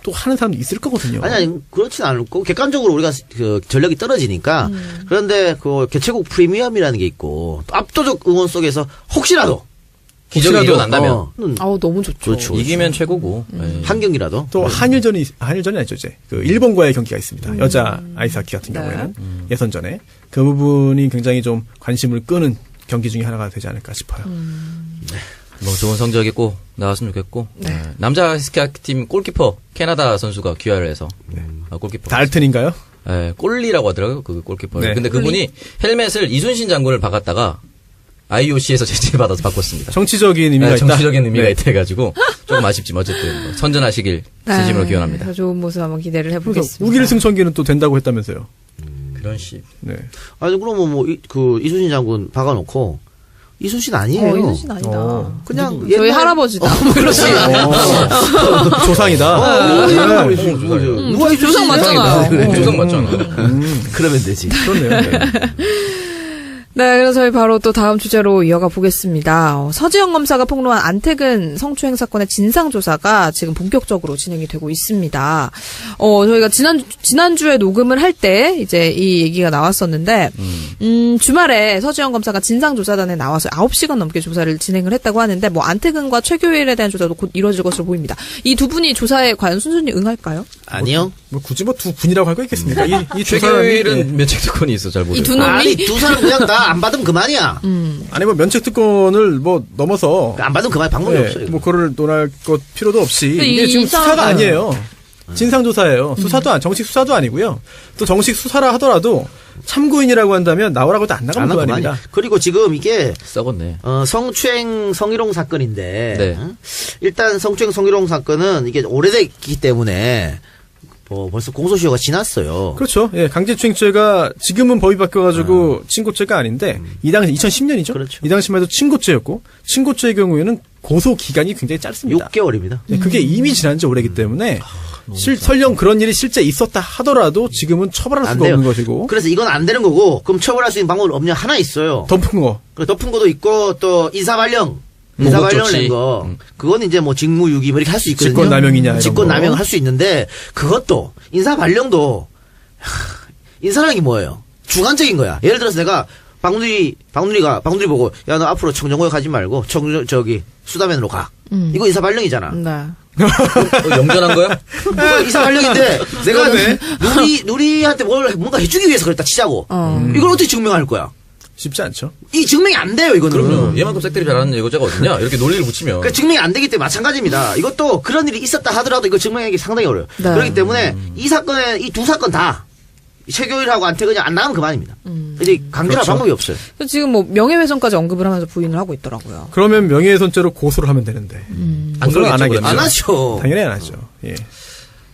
또 하는 사람도 있을 거거든요. 아니, 그렇진 않고, 객관적으로 우리가 그 전력이 떨어지니까, 그런데 그 개최국 프리미엄이라는 게 있고, 또 압도적 응원 속에서 혹시라도, 기적이 일어난다면. 아우, 너무 좋죠. 그렇죠. 이기면 최고고. 한 경기라도. 또 한일전이 아니죠, 이제. 그 일본과의 경기가 있습니다. 여자 아이스하키 같은 네. 경우에는 예선전에 그 부분이 굉장히 좀 관심을 끄는 경기 중에 하나가 되지 않을까 싶어요. 뭐 좋은 성적이 꼭 나왔으면 좋겠고. 남자 아이스하키팀 골키퍼 캐나다 선수가 귀화를 해서 골키퍼. 달튼인가요? 예, 꼴리라고 하더라고요. 그 골키퍼. 네. 근데 그분이 헬멧을 이순신 장군을 박았다가 IOC에서 제재받아서 바꿨습니다. 정치적인 의미가 있다. 정치적인 의미가 네. 있다 해가지고 조금 아쉽지만 어쨌든 뭐 선전하시길 진심으로 기원합니다. 더 좋은 모습 한번 기대를 그래서 해보겠습니다. 우길승천기는 또 된다고 했다면서요. 그런 씨. 네. 아니, 그러면 뭐, 이순신 장군 박아놓고, 이순신 아니에요. 이순신 아니다. 그냥 저희 옛날- 할아버지다. 뭐 이러지. 조상이다. 네. 누가 이순신 조상 맞잖아요. 그래. 조상 맞잖아. 그러면 되지. 그렇네요. 네. 네, 그래서 저희 바로 또 다음 주제로 이어가 보겠습니다. 서지영 검사가 폭로한 안태근 성추행 사건의 진상조사가 지금 본격적으로 진행이 되고 있습니다. 저희가 지난주에 녹음을 할 때 이제 이 얘기가 나왔었는데, 주말에 서지영 검사가 진상조사단에 나와서 9시간 넘게 조사를 진행을 했다고 하는데, 뭐 안태근과 최교일에 대한 조사도 곧 이루어질 것으로 보입니다. 이 두 분이 조사에 과연 순순히 응할까요? 아니요. 뭐 굳이 뭐 두 분이라고 할 거 있겠습니까? 이 최교일은 면책 특권이 있어 잘 모르겠어요. 이 두 놈이? 아니, 두 사람 그냥 다 안 받으면 그만이야. 아니 뭐 면책 특권을 뭐 넘어서 안 받으면 그만 방법이 없어요. 뭐 그거를 논할 것 필요도 없이 이게 이 지금 이상- 수사가 아니에요. 진상조사예요. 정식 수사도 아니고요. 또 정식 수사라 하더라도 참고인이라고 한다면 나오라고 해도 안 나가면 안 그만입니다. 그만이야. 그리고 지금 이게 썩었네. 성추행 성희롱 사건인데 네. 일단 성추행 성희롱 사건은 이게 오래됐기 때문에 벌써 공소시효가 지났어요. 그렇죠. 예, 강제추행죄가 지금은 법이 바뀌어가지고 친고죄가 아닌데 이 당시 2010년이죠. 그렇죠. 이 당시만 해도 친고죄였고 친고죄의 경우에는 고소 기간이 굉장히 짧습니다. 6개월입니다. 예, 그게 이미 지난 지 오래기 때문에 설령 그런 일이 실제 있었다 하더라도 지금은 처벌할 안 수가 돼요. 없는 것이고 그래서 이건 안 되는 거고 그럼 처벌할 수 있는 방법은 없냐 하나 있어요. 덮은 거. 덮은 거도 있고 또 인사발령을 낸 거. 그건 이제 뭐 직무유기 뭐 이렇게 할 수 있거든요. 직권남용이냐 이런 직권남용 거. 할 수 있는데 그것도 인사발령도 인사라는 게 뭐예요? 주관적인 거야. 예를 들어서 내가 박누리 보고 야 너 앞으로 청정구역 가지 말고 수다맨으로 가. 이거 인사발령이잖아. 네. 영전한 거야? 뭐가 인사발령인데 내가 누리한테 뭔가 해주기 위해서 그랬다 치자고. 이걸 어떻게 증명할 거야? 쉽지 않죠. 이 증명이 안 돼요, 이거는. 그럼요. 얘만큼 색들이 잘하는 여자가 어딨냐? 이렇게 논리를 붙이면. 그러니까 증명이 안 되기 때문에 마찬가지입니다. 이것도 그런 일이 있었다 하더라도 이거 증명하기 상당히 어려워요. 네. 그렇기 때문에 이 사건에 이 두 사건 다 최교일하고 안태근이 안 나가면 그만입니다. 이제 강제할 그렇죠. 방법이 없어요. 지금 뭐 명예훼손까지 언급을 하면서 부인을 하고 있더라고요. 그러면 명예훼손죄로 고소를 하면 되는데 안 고소를 안 그러겠죠, 하겠죠. 안 하죠. 당연히 안 하죠. 예.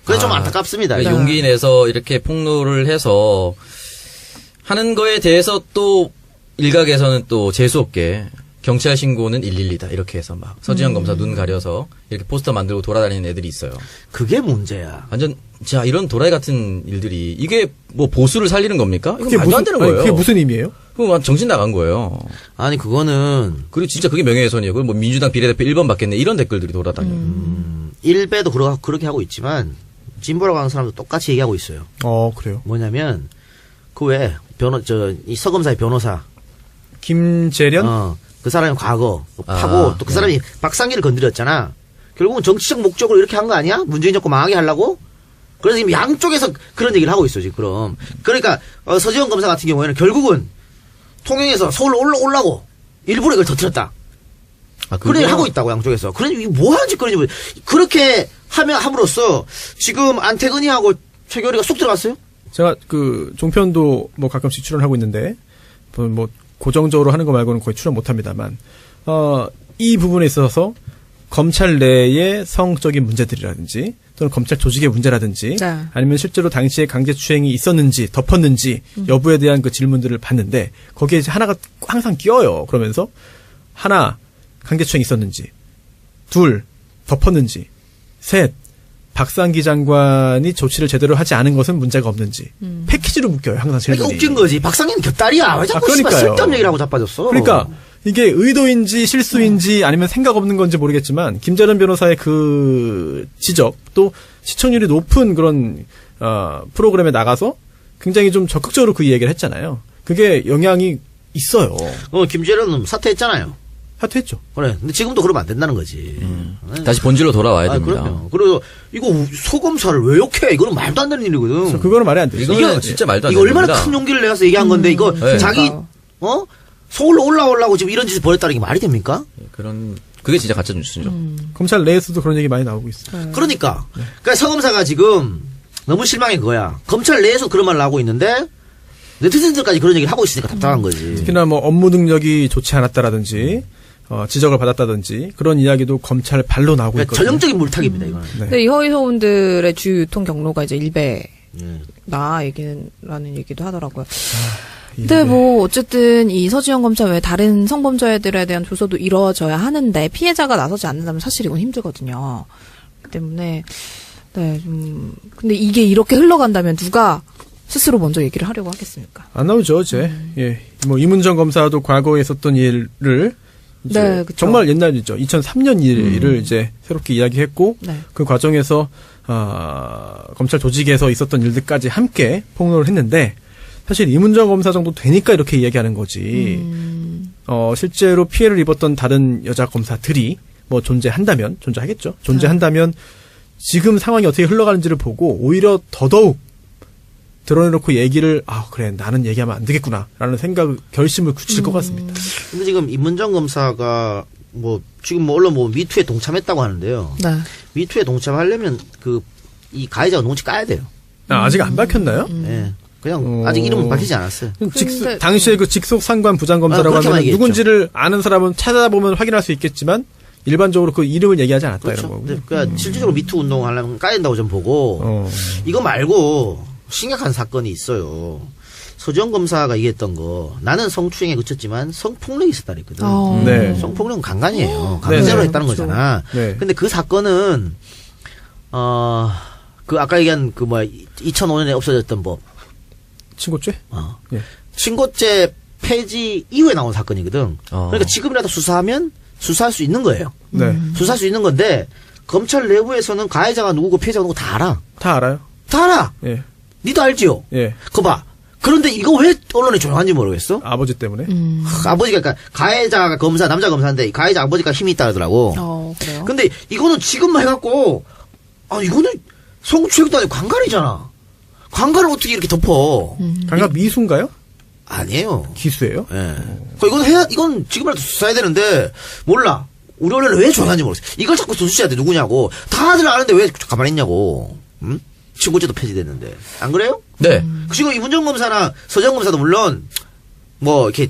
그게 좀 안타깝습니다. 그러니까 용기 내서 이렇게 폭로를 해서 하는 거에 대해서 또 일각에서는 또 재수없게 경찰 신고는 112다 이렇게 해서 막 서지현 검사 눈 가려서 이렇게 포스터 만들고 돌아다니는 애들이 있어요. 그게 문제야. 완전 자 이런 도라이 같은 일들이 이게 뭐 보수를 살리는 겁니까? 이거 그게 말도 안 되는 아니, 거예요. 그게 무슨 의미예요? 그거 정신 나간 거예요. 아니 그거는 그리고 진짜 그게 명예훼손이에요. 그걸 뭐 민주당 비례대표 1번 받겠네 이런 댓글들이 돌아다녀요. 일베도 그렇게 하고 있지만 진보라고 하는 사람도 똑같이 얘기하고 있어요. 그래요. 뭐냐면 그 왜 이 서검사의 변호사 김재련? 그 사람의 과거 파고 또 그 사람이 박상기를 건드렸잖아. 결국은 정치적 목적으로 이렇게 한 거 아니야? 문재인 정권 망하게 하려고? 그래서 지금 양쪽에서 그런 얘기를 하고 있어 지금. 그러니까 서지현 검사 같은 경우에는 결국은 통영에서 서울로 올라고 일부러 이걸 터뜨렸다. 그런 얘기를 하고 있다고 양쪽에서. 그러니 이게 뭐 하는 짓거리지? 그렇게 함으로써 지금 안태근이하고 최교리가 쏙 들어갔어요? 제가 그 종편도 뭐 가끔씩 출연하고 있는데 뭐 고정적으로 하는 거 말고는 거의 출연 못 합니다만 이 부분에 있어서 검찰 내의 성적인 문제들이라든지 또는 검찰 조직의 문제라든지 네. 아니면 실제로 당시에 강제추행이 있었는지 덮었는지 여부에 대한 그 질문들을 받는데 거기에 이제 하나가 항상 끼어요. 그러면서 하나 강제추행이 있었는지, 둘 덮었는지, 셋 박상기 장관이 조치를 제대로 하지 않은 것은 문제가 없는지 패키지로 묶여요. 항상 그러니까 질문이. 웃긴 거지. 박상기는 곁다리야. 왜 자꾸 그러니까요. 쓸데없는 얘기를 하고 자빠졌어. 그러니까 이게 의도인지 실수인지 아니면 생각 없는 건지 모르겠지만 김재련 변호사의 그 지적 또 시청률이 높은 그런 프로그램에 나가서 굉장히 좀 적극적으로 그 얘기를 했잖아요. 그게 영향이 있어요. 김재련은 사퇴했잖아요. 사퇴했죠. 그래. 근데 지금도 그러면 안 된다는 거지. 다시 본질로 돌아와야 됩니다. 그럼요. 그리고 이거 소검사를 왜 욕해? 이거는 말도 안 되는 일이거든. 그거는 말이 안 되죠. 이거는 진짜 말도 안 이거 됩니다. 얼마나 큰 용기를 내서 얘기한 건데 이거 네. 자기 서울로 올라오려고 지금 이런 짓을 벌였다는 게 말이 됩니까? 그게 진짜 가짜 뉴스죠. 검찰 내에서도 그런 얘기 많이 나오고 있어요. 그러니까 서검사가 지금 너무 실망한 거야. 검찰 내에서 그런 말을 하고 있는데 네티즌들까지 그런 얘기를 하고 있으니까 답답한 거지. 특히나 뭐 업무 능력이 좋지 않았다라든지 지적을 받았다든지 그런 이야기도 검찰 발로 나오고 그러니까 있거든요. 전형적인 물타기입니다. 이거는. 네. 근데 이 허위 소문들의 주요 유통 경로가 이제 일베나 얘기라는 얘기도 하더라고요. 근데 뭐 어쨌든 이 서지현 검사 외에 다른 성범죄들에 대한 조사도 이루어져야 하는데 피해자가 나서지 않는다면 사실 이건 힘들거든요. 그렇기 때문에 근데 이게 이렇게 흘러간다면 누가 스스로 먼저 얘기를 하려고 하겠습니까? 안 나오죠, 이제. 예. 뭐 이문정 검사도 과거에 있었던 일을 이제 네, 그쵸. 정말 옛날 일이죠. 2003년 일을 이제 새롭게 이야기했고 네. 그 과정에서 검찰 조직에서 있었던 일들까지 함께 폭로를 했는데 사실 이문정 검사 정도 되니까 이렇게 이야기하는 거지. 실제로 피해를 입었던 다른 여자 검사들이 뭐 존재하겠죠. 존재한다면 지금 상황이 어떻게 흘러가는지를 보고 오히려 더더욱 드러내놓고 얘기를 그래 나는 얘기하면 안 되겠구나라는 결심을 굳힐 것 같습니다. 근데 지금 이문정 검사가 지금 언론 미투에 동참했다고 하는데요. 네. 미투에 동참하려면 이 가해자가 누군지 까야 돼요. 아직 안 밝혔나요? 네. 그냥 아직 이름은 밝히지 않았어요. 당시에 그 직속 상관 부장검사라고 하면 누군지를 아는 사람은 찾아보면 확인할 수 있겠지만 일반적으로 그 이름을 얘기하지 않았다 그렇죠. 이런 거고. 그러니까 실질적으로 미투 운동을 하려면 까야 된다고 좀 보고 이거 말고 심각한 사건이 있어요. 서지현 검사가 얘기했던 거 나는 성추행에 그쳤지만 성폭력이 있었다 그랬거든. 네. 성폭력은 강간이에요. 강제로 네. 했다는 거잖아. 네. 근데 그 사건은 아까 얘기한 2005년에 없어졌던 법. 친고죄? 예. 친고죄 폐지 이후에 나온 사건이거든. 그러니까 지금이라도 수사할 수 있는 거예요. 네. 수사할 수 있는 건데 검찰 내부에서는 가해자가 누구고 피해자가 누구고 다 알아. 다 알아요. 다 알아. 예. 니도 알지요. 예. 그거 봐. 그런데 이거 왜 언론이 조용한지 모르겠어? 아버지 때문에. 아버지가 그러니까 가해자가 남자 검사인데 가해자 아버지가 힘이 있다 그러더라고. 그래요? 근데 이거는 지금만 해갖고 이거는 성추행도 아니고 강간이잖아. 강간을 어떻게 이렇게 덮어? 강간 미수인가요? 아니에요. 기수예요? 예. 이건 지금이라도 수사해야 되는데 몰라. 우리 언론은 왜 조용한지 모르겠어. 이걸 자꾸 조수해야 돼 누구냐고. 다들 아는데 왜 가만히 있냐고. 응? 친고죄도 폐지됐는데 안 그래요? 네. 지금 이문정 검사나 서지현 검사도 물론 이렇게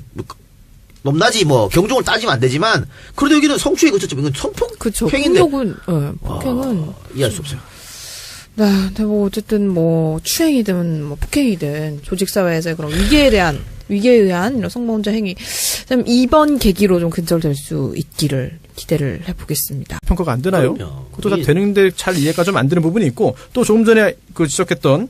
높낮이 경종을 따지면 안 되지만 그래도 여기는 성추행에 그쳤죠. 이건 성폭행인데. 폭행은 이해할 수 없어요. 네, 근데 어쨌든 추행이든 폭행이든 조직 사회에서의 그런 위계에 의한 이런 성범죄 행위 좀 이번 계기로 좀 근절될 수 있기를 기대를 해보겠습니다. 평가가 안 되나요? 그럼요. 그것도 다 되는데 잘 이해가 좀 안 되는 부분이 있고 또 조금 전에 지적했던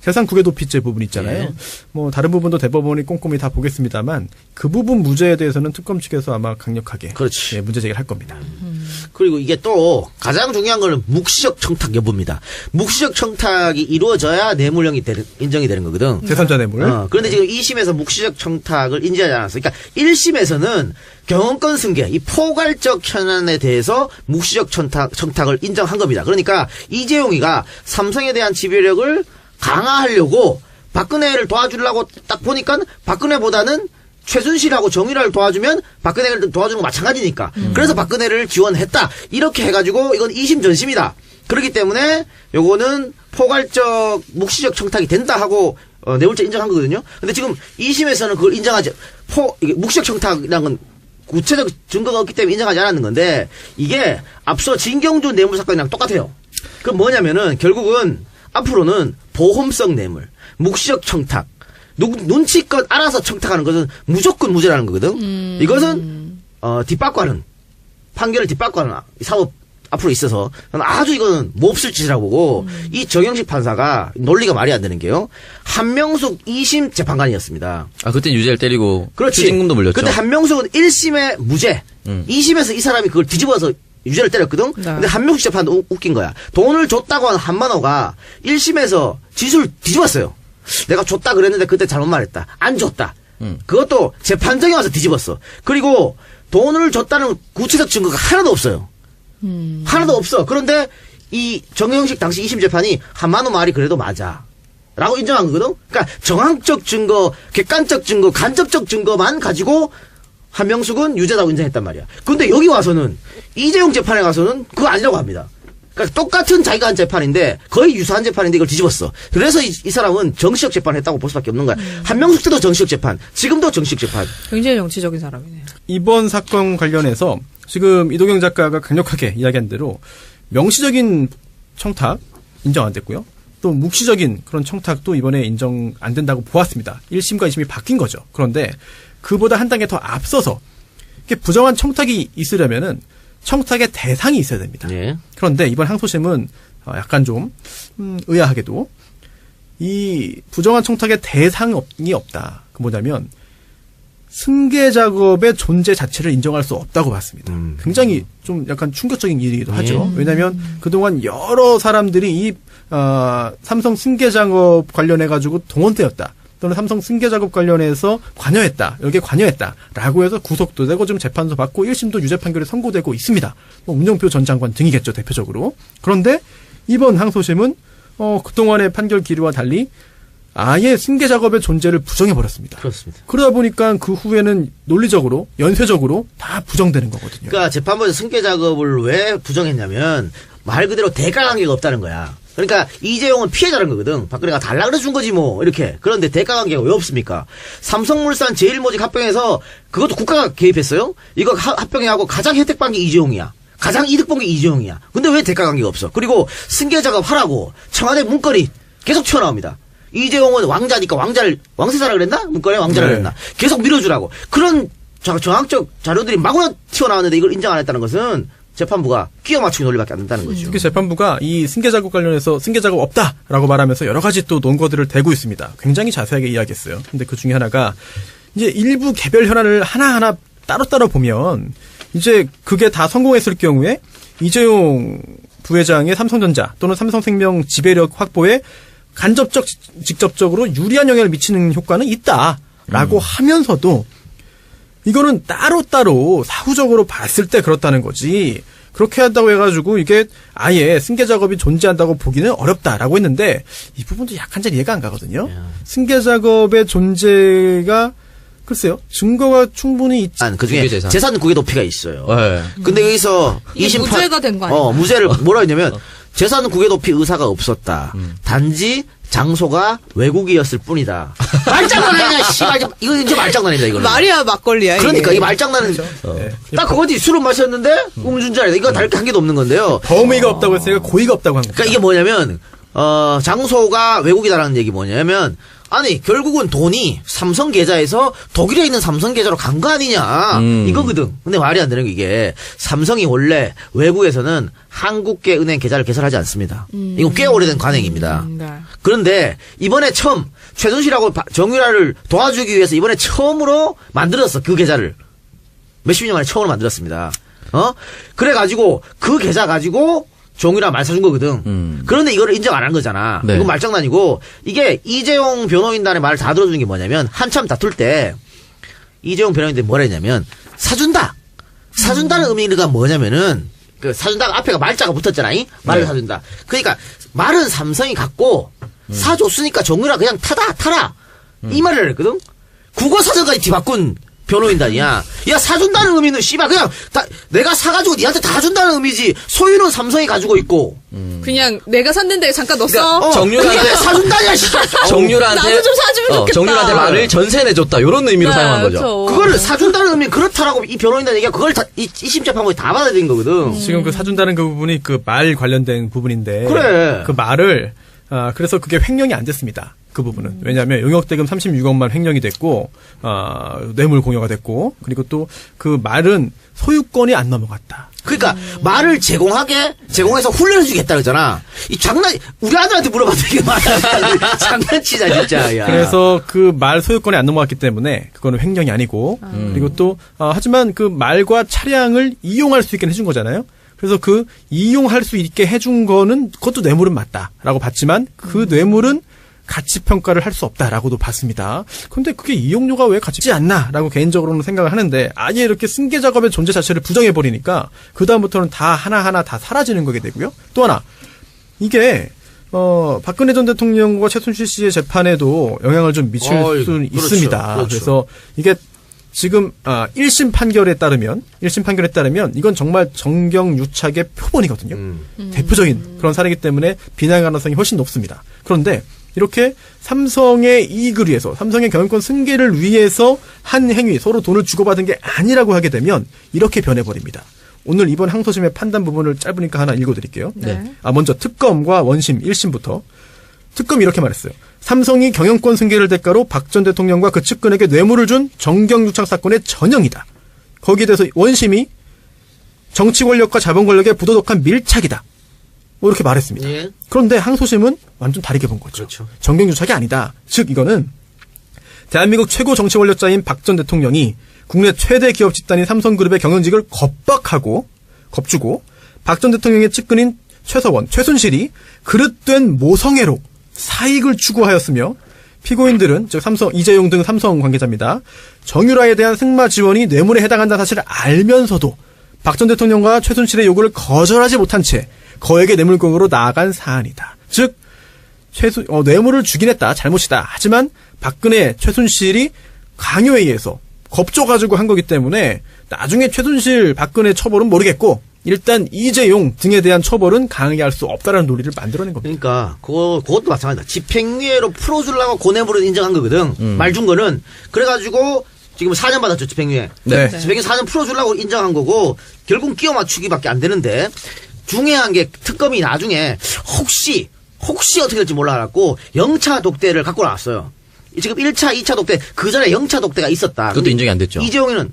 세상 국외 도피죄 부분 있잖아요. 네. 다른 부분도 대법원이 꼼꼼히 다 보겠습니다만 그 부분 무죄에 대해서는 특검 측에서 아마 강력하게 그렇지. 문제 제기를 할 겁니다. 그리고 이게 또 가장 중요한 거는 묵시적 청탁 여부입니다. 묵시적 청탁이 이루어져야 뇌물형이 인정이 되는 거거든. 제3자 뇌물. 그런데 지금 2심에서 묵시적 청탁을 인지하지 않았어요. 그러니까 1심에서는 경영권 승계, 이 포괄적 현안에 대해서 묵시적 청탁을 인정한 겁니다. 그러니까 이재용이가 삼성에 대한 지배력을 강화하려고 박근혜를 도와주려고 딱 보니까 박근혜보다는 최순실하고 정유라를 도와주면 박근혜를 도와주는 거 마찬가지니까. 그래서 박근혜를 지원했다. 이렇게 해가지고 이건 2심 전심이다. 그렇기 때문에 요거는 포괄적 묵시적 청탁이 된다 하고 뇌물죄 인정한 거거든요. 근데 지금 2심에서는 그걸 인정하지 이게 묵시적 청탁이라는 건 구체적 증거가 없기 때문에 인정하지 않았는 건데 이게 앞서 진경준 뇌물 사건이랑 똑같아요. 그럼 뭐냐면은 결국은 앞으로는 보험성 뇌물, 묵시적 청탁, 눈치껏 알아서 청탁하는 것은 무조건 무죄라는 거거든. 이것은 뒷바꿔는 판결을 뒷바꿔는 사법 앞으로 있어서 아주 이거는 몹쓸 짓이라고 보고 이 정영식 판사가 논리가 말이 안 되는 게요. 한명숙 2심 재판관이었습니다. 그때 유죄를 때리고 그렇지. 추징금도 물렸죠. 근데 한명숙은 1심에 무죄, 2심에서 이 사람이 그걸 뒤집어서 유죄를 때렸거든? 네. 근데 한명숙 재판도 웃긴 거야. 돈을 줬다고 한 한만호가 1심에서 진술을 뒤집었어요. 내가 줬다 그랬는데 그때 잘못 말했다. 안 줬다. 그것도 재판정에 와서 뒤집었어. 그리고 돈을 줬다는 구체적 증거가 하나도 없어요. 하나도 없어. 그런데 이 정영식 당시 2심 재판이 한만호 말이 그래도 맞아. 라고 인정한 거거든? 그러니까 정황적 증거, 객관적 증거, 간접적 증거만 가지고 한명숙은 유죄라고 인정했단 말이야. 근데 여기 와서는 이재용 재판에 가서는 그거 아니라고 합니다. 그러니까 똑같은 자기가 한 재판인데 거의 유사한 재판인데 이걸 뒤집었어. 그래서 이 사람은 정치적 재판을 했다고 볼 수밖에 없는 거야. 한명숙 때도 정치적 재판, 지금도 정치적 재판. 굉장히 정치적인 사람이네요. 이번 사건 관련해서 지금 이도경 작가가 강력하게 이야기한 대로 명시적인 청탁 인정 안 됐고요. 또 묵시적인 그런 청탁도 이번에 인정 안 된다고 보았습니다. 1심과 2심이 바뀐 거죠. 그런데 그보다 한 단계 더 앞서서 이렇게 부정한 청탁이 있으려면은 청탁의 대상이 있어야 됩니다. 예. 그런데 이번 항소심은 약간 좀 의아하게도 이 부정한 청탁의 대상이 없다. 그 뭐냐면 승계 작업의 존재 자체를 인정할 수 없다고 봤습니다. 굉장히 좀 약간 충격적인 일이기도 하죠. 왜냐하면 그동안 여러 사람들이 이 삼성 승계 작업 관련해 가지고 동원되었다. 또는 삼성 승계 작업 관련해서 관여했다. 여기에 관여했다라고 해서 구속도 되고 좀 재판도 받고 1심도 유죄 판결이 선고되고 있습니다. 뭐 문영표 전 장관 등이겠죠, 대표적으로. 그런데 이번 항소심은 그동안의 판결 기류와 달리 아예 승계 작업의 존재를 부정해 버렸습니다. 그렇습니다. 그러다 보니까 그 후에는 논리적으로, 연쇄적으로 다 부정되는 거거든요. 그러니까 재판부에서 승계 작업을 왜 부정했냐면 말 그대로 대가 관계가 없다는 거야. 그러니까 이재용은 피해자라는 거거든. 박근혜가 달라 그래 준 거지 뭐 이렇게. 그런데 대가 관계가 왜 없습니까? 삼성물산 제일모직 합병해서 그것도 국가가 개입했어요. 이거 합병해하고 가장 혜택 받은 게 이재용이야. 가장 이득 본 게 이재용이야. 근데 왜 대가 관계가 없어? 그리고 승계 작업 하라고 청와대 문건이 계속 튀어나옵니다. 이재용은 왕자니까 왕세자라 그랬나? 문건에 왕자라 네. 그랬나? 계속 밀어주라고. 그런 정황적 자료들이 마구나 튀어나왔는데 이걸 인정 안 했다는 것은 재판부가 끼워 맞추기 논리밖에 안 된다는 거죠. 특히 재판부가 이 승계 작업 관련해서 승계 작업 없다라고 말하면서 여러 가지 또 논거들을 대고 있습니다. 굉장히 자세하게 이야기했어요. 근데 그 중에 하나가 이제 일부 개별 현안을 하나하나 따로따로 보면 이제 그게 다 성공했을 경우에 이재용 부회장의 삼성전자 또는 삼성생명 지배력 확보에 간접적, 직접적으로 유리한 영향을 미치는 효과는 있다라고 하면서도 이거는 따로따로 사후적으로 봤을 때 그렇다는 거지. 그렇게 한다고 해가지고 이게 아예 승계 작업이 존재한다고 보기는 어렵다라고 했는데 이 부분도 약간 잘 이해가 안 가거든요. 승계 작업의 존재가 글쎄요. 증거가 충분히 있지. 그중에 재산 국외 도피가 있어요. 네. 근데 여기서 이게 무죄가 된 거 아니에요? 무죄를 뭐라 했냐면 재산 국외 도피 의사가 없었다. 단지 장소가 외국이었을 뿐이다. 말장난이냐, 씨발. 이거 이제 말장난이다, 이거. 말이야, 막걸리야. 그러니까, 이게. 이 말장난은. 네. 딱 그거지. 술을 마셨는데, 음주운전이다. 이거 다를 게 한 개도 없는 건데요. 범의가 없다고 했으니까 고의가 없다고 한 겁니다. 그러니까 이게 뭐냐면, 장소가 외국이다라는 얘기 뭐냐면, 아니, 결국은 돈이 삼성 계좌에서 독일에 있는 삼성 계좌로 간 거 아니냐. 이거거든. 근데 말이 안 되는 게 이게, 삼성이 원래 외국에서는 한국계 은행 계좌를 개설하지 않습니다. 이거 꽤 오래된 관행입니다. 네. 그런데 이번에 처음 최순실하고 정유라를 도와주기 위해서 이번에 처음으로 만들었어. 그 계좌를. 몇십 년 만에 처음으로 만들었습니다. 그래가지고 그 계좌 가지고 정유라 말 사준 거거든. 그런데 이거를 인정 안 한 거잖아. 네. 이건 말장난이고 이게 이재용 변호인단의 말을 다 들어주는 게 뭐냐면 한참 다툴 때 이재용 변호인단이 뭐라 했냐면 사준다. 사준다는 의미가 뭐냐면은 그 사준다가 앞에가 말자가 붙었잖아. 말을 네. 사준다. 그러니까 말은 삼성이 갖고 사줬으니까 정유라 그냥 타라. 이 말을 했거든. 국어사전까지 뒤바꾼 변호인단이야. 야, 사준다는 의미는 씨발 그냥 내가 사가지고 니한테 다 준다는 의미지. 소유는 삼성이 가지고 있고. 그냥 내가 샀는데 잠깐 넣었어. 그러니까, 정유라한테 그게 사준다냐 씨발. 정유라한테 나도 좀 사주면 좋겠다. 정유라한테 말을 전세 내줬다. 이런 의미로 네, 사용한 거죠. 그렇죠. 그거를 사준다는 의미 그렇다라고 이 변호인단 얘기가 그걸 다 이심 재판부에 다 받아들인 거거든. 지금 그 사준다는 그 부분이 그 말 관련된 부분인데. 그래. 그 말을, 그래서 그게 횡령이 안 됐습니다. 그 부분은. 왜냐하면 용역대금 36억만 횡령이 됐고, 뇌물 공여가 됐고, 그리고 또 그 말은 소유권이 안 넘어갔다. 그러니까 말을 제공해서 훈련해 주겠다 그러잖아. 이 장난 우리 아들한테 물어봐도 이게 장난치자 진짜. 야. 그래서 그 말 소유권이 안 넘어갔기 때문에 그거는 횡령이 아니고, 그리고 또 하지만 그 말과 차량을 이용할 수 있게 해준 거잖아요. 그래서 그 이용할 수 있게 해준 거는 그것도 뇌물은 맞다라고 봤지만 그 뇌물은 가치 평가를 할 수 없다라고도 봤습니다. 근데 그게 이용료가 왜 가치지 않나라고 개인적으로는 생각을 하는데 아예 이렇게 승계 작업의 존재 자체를 부정해 버리니까 그 다음부터는 다 하나하나 다 사라지는 거게 되고요. 또 하나 이게 박근혜 전 대통령과 최순실 씨의 재판에도 영향을 좀 미칠 수 그렇죠. 있습니다. 그렇죠. 그래서 이게 지금 1심 판결에 따르면 이건 정말 정경유착의 표본이거든요. 대표적인 그런 사례이기 때문에 비난 가능성이 훨씬 높습니다. 그런데 이렇게 삼성의 이익을 위해서 삼성의 경영권 승계를 위해서 한 행위 서로 돈을 주고받은 게 아니라고 하게 되면 이렇게 변해버립니다. 오늘 이번 항소심의 판단 부분을 짧으니까 하나 읽어드릴게요. 네. 먼저 특검과 원심 1심부터 특검이 이렇게 말했어요. 삼성이 경영권 승계를 대가로 박 전 대통령과 그 측근에게 뇌물을 준 정경유착 사건의 전형이다. 거기에 대해서 원심이 정치 권력과 자본 권력의 부도덕한 밀착이다. 뭐 이렇게 말했습니다. 예. 그런데 항소심은 완전 다르게 본 거죠. 그렇죠. 정경유착이 아니다. 즉 이거는 대한민국 최고 정치 권력자인 박 전 대통령이 국내 최대 기업 집단인 삼성그룹의 경영직을 겁주고 박 전 대통령의 측근인 최서원, 최순실이 그릇된 모성애로 사익을 추구하였으며 피고인들은 즉 삼성 이재용 등 삼성 관계자입니다. 정유라에 대한 승마 지원이 뇌물에 해당한다는 사실을 알면서도 박 전 대통령과 최순실의 요구를 거절하지 못한 채 거액의 뇌물공으로 나아간 사안이다. 즉 뇌물을 주긴 했다. 잘못이다. 하지만 박근혜, 최순실이 강요에 의해서 겁줘가지고 한 거기 때문에 나중에 최순실, 박근혜 처벌은 모르겠고 일단 이재용 등에 대한 처벌은 강하게 할 수 없다라는 논리를 만들어낸 겁니다. 그러니까 그것도 마찬가지다. 집행유예로 풀어주려고 고뇌물을 인정한 거거든. 말 준 거는. 그래가지고 지금 4년 받았죠, 집행유예. 네. 집행유예 4년 풀어주려고 인정한 거고 결국 끼워 맞추기밖에 안 되는데 중요한 게 특검이 나중에 혹시 어떻게 될지 몰라갖고 영차 독대를 갖고 나왔어요. 지금 1차, 2차 독대 그 전에 영차 독대가 있었다. 그것도 인정이 안 됐죠. 이재용이는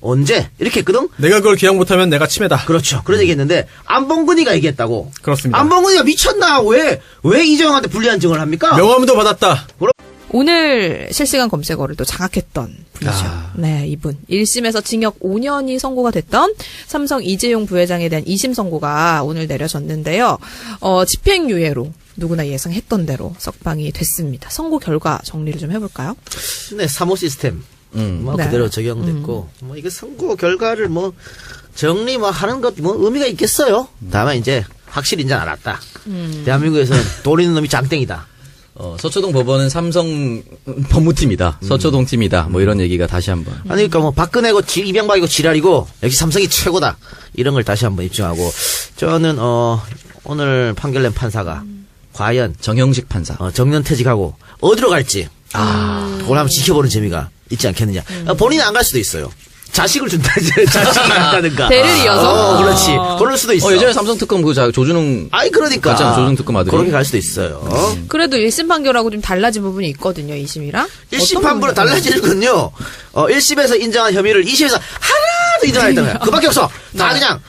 언제 이렇게 했거든. 내가 그걸 기억 못하면 내가 침해다. 그렇죠. 그런 얘기했는데 안봉근이가 얘기했다고. 그렇습니다. 안봉근이가 미쳤나? 왜 이재용한테 불리한 증언을 합니까? 명함도 받았다. 오늘 실시간 검색어를 또 장악했던 분이죠. 네, 이분. 1심에서 징역 5년이 선고가 됐던 삼성 이재용 부회장에 대한 2심 선고가 오늘 내려졌는데요. 집행유예로 누구나 예상했던 대로 석방이 됐습니다. 선고 결과 정리를 좀 해볼까요? 네, 사모 시스템. 뭐 네. 그대로 적용됐고 뭐 이게 선고 결과를 뭐 정리 뭐 하는 것 뭐 의미가 있겠어요. 다만 이제 확실히 이제 알았다. 대한민국에서는 돈 있는 놈이 장땡이다. 서초동 법원은 삼성 법무팀이다. 서초동 팀이다. 뭐 이런 얘기가 다시 한번. 아니 그러니까 뭐 박근혜고 이명박이고 지랄이고 역시 삼성이 최고다. 이런 걸 다시 한번 입증하고 저는 오늘 판결 낸 판사가 과연 정형식 판사. 정년퇴직하고 어디로 갈지 그걸 한번 지켜보는 재미가 있지 않겠느냐. 본인은 안 갈 수도 있어요. 자식을 준다든지 자식이 간다든가. 대를 이어서? 그렇지. 그럴 수도 있어. 예전에 삼성 특검 조준웅. 그러니까. 가장 조준웅 특검 아들이. 그렇게 갈 수도 있어요. 그래도 1심 판결하고 좀 달라진 부분이 있거든요, 2심이랑. 1심 판결은 달라지는 건요. 1심에서 인정한 혐의를 2심에서 하나도 인정 안 했던 거야. 그밖에 없어. 다 그냥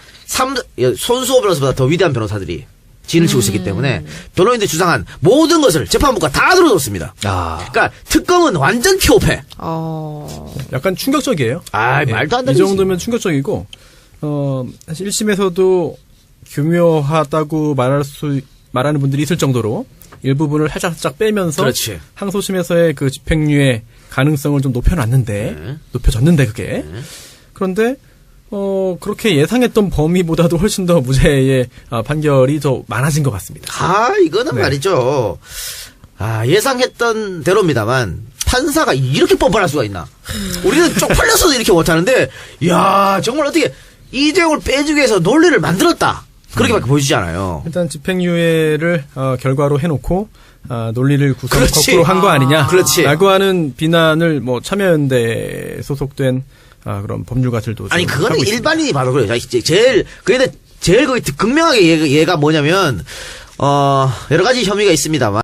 손수호 변호사보다 더 위대한 변호사들이 진을 치고 있기 때문에 변호인들이 주장한 모든 것을 재판부가 다 들어줬습니다. 그러니까 특검은 완전 피오패. 약간 충격적이에요. 말도 안 되는 이 정도면 충격적이고 사실 1심에서도 교묘하다고 말하는 분들이 있을 정도로 일부분을 살짝 빼면서 그렇지. 항소심에서의 그 집행유예 가능성을 좀 높여졌는데 그게 그런데 그렇게 예상했던 범위보다도 훨씬 더 무죄의 판결이 더 많아진 것 같습니다. 이거는 네. 말이죠. 예상했던 대로입니다만 판사가 이렇게 뻔뻔할 수가 있나? 우리는 쪽팔려서도 이렇게 못하는데, 정말 어떻게 이재용을 빼주기 위해서 논리를 만들었다. 그렇게밖에 보여주지 않아요. 일단 집행유예를 결과로 해놓고 논리를 구성 그렇지. 거꾸로 한 거 아니냐? 그렇지. 라고 하는 비난을 참여연대에 소속된 그런 법률가들도 그거는 하고 일반인이 봐도 그래요. 제일 거기 극명하게 얘가 뭐냐면 여러 가지 혐의가 있습니다만.